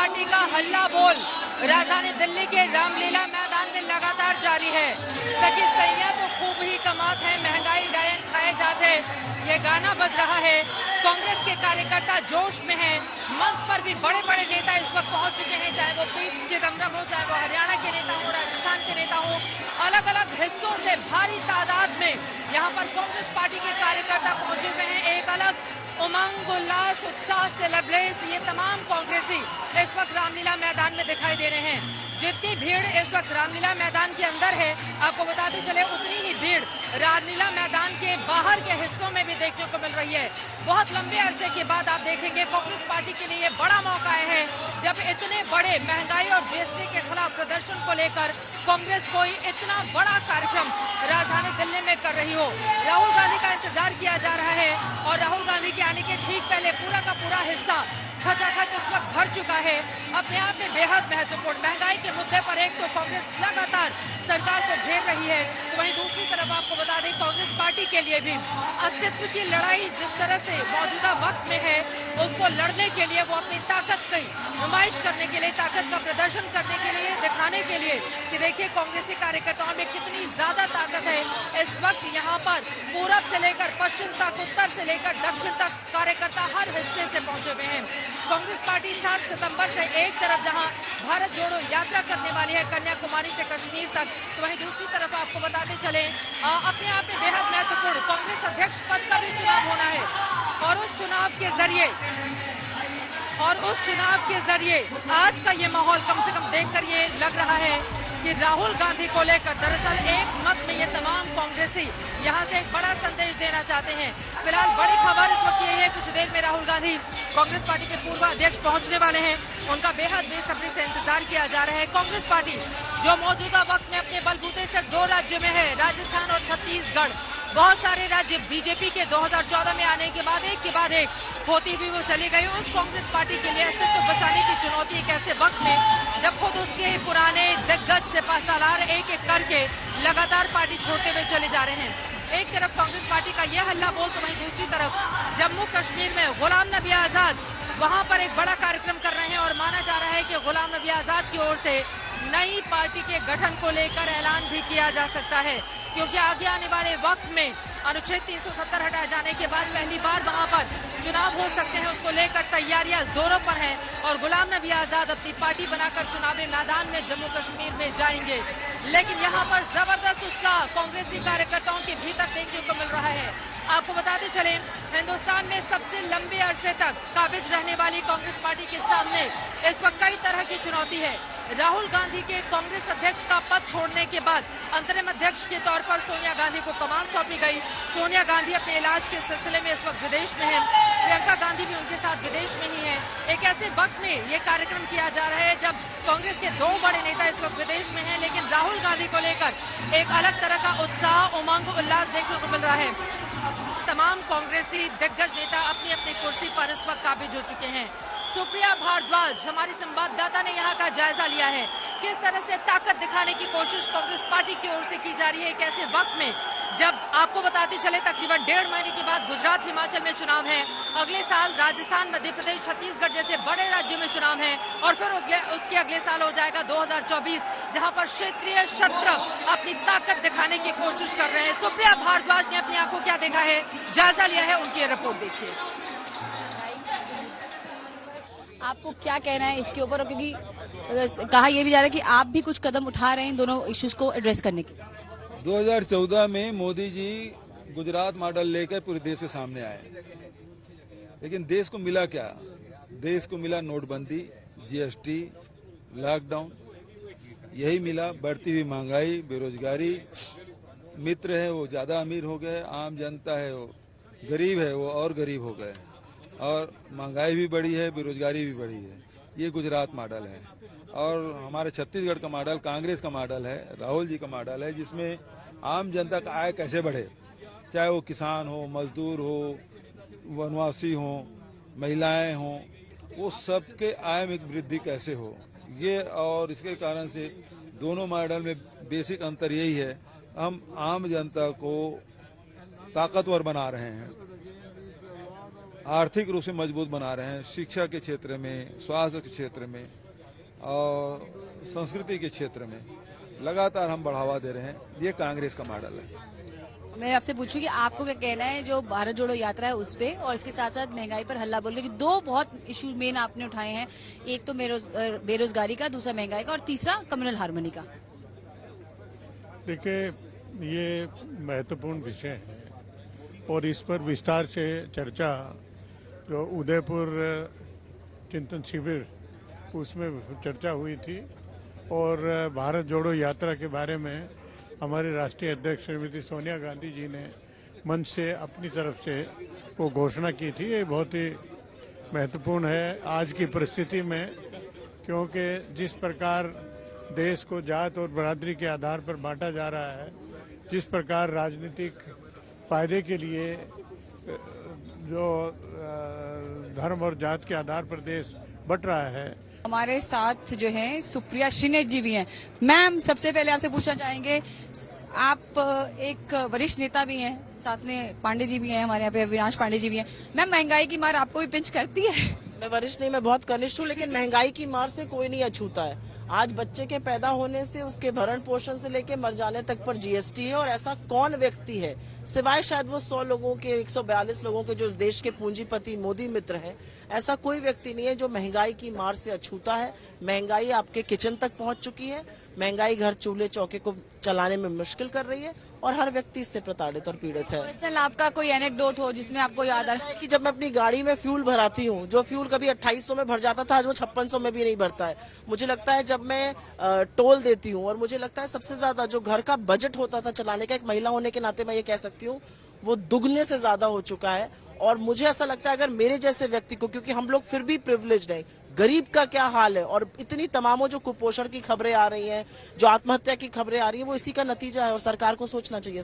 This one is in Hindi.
पार्टी का हल्ला बोल राजधानी दिल्ली के रामलीला मैदान में लगातार जारी है। सखी सैया तो खूब ही कमात है, महंगाई डायन खाए जाते, ये गाना बज रहा है। कांग्रेस के कार्यकर्ता जोश में हैं। मंच पर भी बड़े बड़े नेता इस वक्त पहुंच चुके हैं, चाहे वो पी चिदम्बरम हो, चाहे वो हरियाणा के नेता हो, राजस्थान के नेता हो। अलग अलग हिस्सों से भारी तादाद में यहाँ पर कांग्रेस पार्टी के कार्यकर्ता पहुंचे हुए हैं। एक अलग उमंग, उल्लास, उत्साह, सेलिब्रेट, ये तमाम कांग्रेसी इस वक्त रामलीला मैदान में दिखाई दे रहे हैं। जितनी भीड़ इस वक्त रामलीला मैदान के अंदर है, आपको बताते चले उतनी ही भीड़ रामलीला मैदान के बाहर के हिस्सों में भी देखने को मिल रही है। बहुत लंबे अरसे के बाद आप देखेंगे कांग्रेस पार्टी के लिए ये बड़ा मौका है जब इतने बड़े महंगाई और जीएसटी के खिलाफ प्रदर्शन को लेकर कांग्रेस कोई इतना बड़ा कार्यक्रम राजधानी दिल्ली में कर रही हो। राहुल गांधी का इंतजार किया जा रहा है और राहुल गांधी के आने के ठीक पहले पूरा का पूरा हिस्सा खचाखच इस वक्त भर चुका है। अपने आप में बेहद महत्वपूर्ण महंगाई के मुद्दे पर एक तो कांग्रेस लगातार सरकार को घेर रही है, तो वहीं दूसरी तरफ आपको बता दें कांग्रेस पार्टी के लिए भी अस्तित्व की लड़ाई जिस तरह से मौजूदा वक्त में है, उसको लड़ने के लिए वो अपनी ताकत की नुमाइश करने के लिए, ताकत का प्रदर्शन करने के लिए, दिखाने के लिए कि देखिए कांग्रेसी कार्यकर्ताओं में कितनी ज्यादा ताकत है। इस वक्त यहाँ पर पूरब से लेकर पश्चिम तक, उत्तर से लेकर दक्षिण तक कार्यकर्ता हर हिस्से से पहुंचे हुए हैं। कांग्रेस पार्टी 7 सितंबर से एक तरफ जहां भारत जोड़ो यात्रा करने वाली है कन्याकुमारी से कश्मीर तक, तो वहीं दूसरी तरफ आपको बताते चले अपने आप में बेहद महत्वपूर्ण कांग्रेस अध्यक्ष पद का भी चुनाव होना है और उस चुनाव के जरिए आज का ये माहौल कम से कम देखकर ये लग रहा है कि राहुल गांधी को लेकर दरअसल एक मत में ये तमाम कांग्रेसी यहाँ से एक बड़ा संदेश देना चाहते हैं। फिलहाल बड़ी खबर इस वक्त ये है, कुछ देर में राहुल गांधी कांग्रेस पार्टी के पूर्व अध्यक्ष पहुंचने वाले हैं। उनका बेहद बेसब्री से इंतजार किया जा रहा है। कांग्रेस पार्टी जो मौजूदा वक्त में अपने बलबूते से 2 राज्यों में है, राजस्थान और छत्तीसगढ़। बहुत सारे राज्य बीजेपी के 2014 में आने के बाद एक होती हुई वो चली गई। उस कांग्रेस पार्टी के लिए अस्तित्व बचाने की चुनौती एक ऐसे वक्त में जब खुद उसके पुराने दिग्गज से पासालार एक एक करके लगातार पार्टी छोड़ते हुए चले जा रहे हैं। एक तरफ कांग्रेस पार्टी का यह हल्ला बोल, तो वहीं दूसरी तरफ जम्मू कश्मीर में गुलाम नबी आजाद वहां पर एक बड़ा कार्यक्रम कर रहे हैं और माना जा रहा है कि गुलाम नबी आजाद की ओर से नई पार्टी के गठन को लेकर ऐलान भी किया जा सकता है, क्योंकि आगे आने वाले वक्त में अनुच्छेद 370 हटाए जाने के बाद पहली बार वहां पर चुनाव हो सकते हैं। उसको लेकर तैयारियां जोरों पर हैं और गुलाम नबी आजाद अपनी पार्टी बनाकर चुनावी मैदान में जम्मू कश्मीर में जाएंगे। लेकिन यहाँ पर जबरदस्त उत्साह कांग्रेसी कार्यकर्ताओं के भीतर देखने को मिल रहा है। आपको बताते चले हिंदुस्तान में सबसे लंबे अरसे तक काबिज रहने वाली कांग्रेस पार्टी के सामने इस वक्त कई तरह की चुनौती है। राहुल गांधी के कांग्रेस अध्यक्ष का पद छोड़ने के बाद अंतरिम अध्यक्ष के तौर पर सोनिया गांधी को कमान सौंपी गई। सोनिया गांधी अपने इलाज के सिलसिले में इस वक्त विदेश में है, प्रियंका गांधी भी उनके साथ विदेश में ही है। एक ऐसे वक्त में ये कार्यक्रम किया जा रहा है जब कांग्रेस के 2 बड़े नेता इस वक्त विदेश में हैं, लेकिन राहुल गांधी को लेकर एक अलग तरह का उत्साह, उमंग, उल्लास देखने को मिल रहा है। तमाम कांग्रेसी दिग्गज नेता अपनी अपनी कुर्सी पर इस वक्त काबिज हो चुके हैं। सुप्रिया भारद्वाज हमारी संवाददाता ने यहाँ का जायजा लिया है, किस तरह से ताकत दिखाने की कोशिश कांग्रेस पार्टी की ओर से की जा रही है। एक ऐसे वक्त में जब आपको बताते चले तकरीबन 1.5 महीने के बाद गुजरात, हिमाचल में चुनाव है, अगले साल राजस्थान, मध्य प्रदेश, छत्तीसगढ़ जैसे बड़े राज्यों में चुनाव है और फिर उसके अगले साल हो जाएगा 2024, जहां पर क्षेत्रीय शत्रु अपनी ताकत दिखाने की कोशिश कर रहे हैं। सुप्रिया भारद्वाज ने अपनी आंखों क्या देखा है, जायजा लिया है, उनकी रिपोर्ट देखिए। आपको क्या कहना है इसके ऊपर, क्योंकि कहा यह भी जा रहा है कि आप भी कुछ कदम उठा रहे हैं दोनों इश्यूज को एड्रेस करने के। 2014 में मोदी जी गुजरात मॉडल लेकर पूरे देश के सामने आए, लेकिन देश को मिला क्या? देश को मिला नोटबंदी, जीएसटी, लॉकडाउन, यही मिला। बढ़ती हुई महंगाई, बेरोजगारी। मित्र है वो ज्यादा अमीर हो गए, आम जनता है वो गरीब है वो और गरीब हो गए, और महंगाई भी बढ़ी है, बेरोजगारी भी बढ़ी है। ये गुजरात मॉडल है। और हमारे छत्तीसगढ़ का मॉडल कांग्रेस का मॉडल है, राहुल जी का मॉडल है, जिसमें आम जनता का आय कैसे बढ़े, चाहे वो किसान हो, मजदूर हो, वनवासी हो, महिलाएं हो, वो सबके आय में वृद्धि कैसे हो। ये और इसके कारण से दोनों मॉडल में बेसिक अंतर यही है, हम आम जनता को ताकतवर बना रहे हैं। आर्थिक रूप से मजबूत बना रहे हैं, शिक्षा के क्षेत्र में, स्वास्थ्य के क्षेत्र में और संस्कृति के क्षेत्र में लगातार हम बढ़ावा दे रहे हैं। ये कांग्रेस का मॉडल है। मैं आपसे पूछूं कि आपको क्या कहना है जो भारत जोड़ो यात्रा है उस पे, और इसके साथ साथ महंगाई पर हल्ला बोल, कि दो बहुत इशू मेन आपने उठाए हैं, एक तो बेरोजगारी का, दूसरा महंगाई का, और तीसरा कम्युनल हार्मनी का। देखिए, ये महत्वपूर्ण विषय है और इस पर विस्तार से चर्चा जो उदयपुर चिंतन शिविर उसमें चर्चा हुई थी और भारत जोड़ो यात्रा के बारे में हमारे राष्ट्रीय अध्यक्ष श्रीमती सोनिया गांधी जी ने मंच से अपनी तरफ से वो घोषणा की थी। ये बहुत ही महत्वपूर्ण है आज की परिस्थिति में, क्योंकि जिस प्रकार देश को जात और बरादरी के आधार पर बांटा जा रहा है, जिस प्रकार राजनीतिक फायदे के लिए जो धर्म और जात के आधार पर देश बंट रहा है। हमारे साथ जो है सुप्रिया श्रीनेत जी भी हैं। मैम, सबसे पहले आपसे पूछना चाहेंगे, आप एक वरिष्ठ नेता भी हैं, साथ में पांडे जी भी हैं, हमारे यहाँ पे अविनाश पांडे जी भी हैं। मैम, महंगाई की मार आपको भी पिंच करती है? मैं वरिष्ठ नहीं, मैं बहुत कनिष्ठ हूँ, लेकिन महंगाई की मार से कोई नहीं अछूता है। आज बच्चे के पैदा होने से उसके भरण पोषण से लेके मर जाने तक पर जीएसटी है, और ऐसा कौन व्यक्ति है सिवाय शायद वो 100 लोगों के, 142 लोगों के जो इस देश के पूंजीपति मोदी मित्र हैं, ऐसा कोई व्यक्ति नहीं है जो महंगाई की मार से अछूता है। महंगाई आपके किचन तक पहुंच चुकी है। महंगाई घर चूल्हे चौके को चलाने में मुश्किल कर रही है और हर व्यक्ति इससे प्रताड़ित और पीड़ित है। पर्सनल आपका कोई एनेक्डोट हो जिसमें आपको याद आ रहा है? कि जब मैं अपनी गाड़ी में फ्यूल भराती हूँ, जो फ्यूल कभी 2800 में भर जाता था, आज वो 5600 में भी नहीं भरता है। मुझे लगता है जब मैं टोल देती हूँ, और मुझे लगता है सबसे ज्यादा जो घर का बजट होता था चलाने का, एक महिला होने के नाते मैं ये कह सकती हूँ, वो दुगने से ज्यादा हो चुका है। और मुझे ऐसा लगता है अगर मेरे जैसे व्यक्ति को, क्योंकि हम लोग फिर भी प्रिविलेज्ड हैं, गरीब का क्या हाल है, और इतनी तमामों जो कुपोषण की खबरें आ रही हैं, जो आत्महत्या की खबरें आ रही हैं, वो इसी का नतीजा है और सरकार को सोचना चाहिए।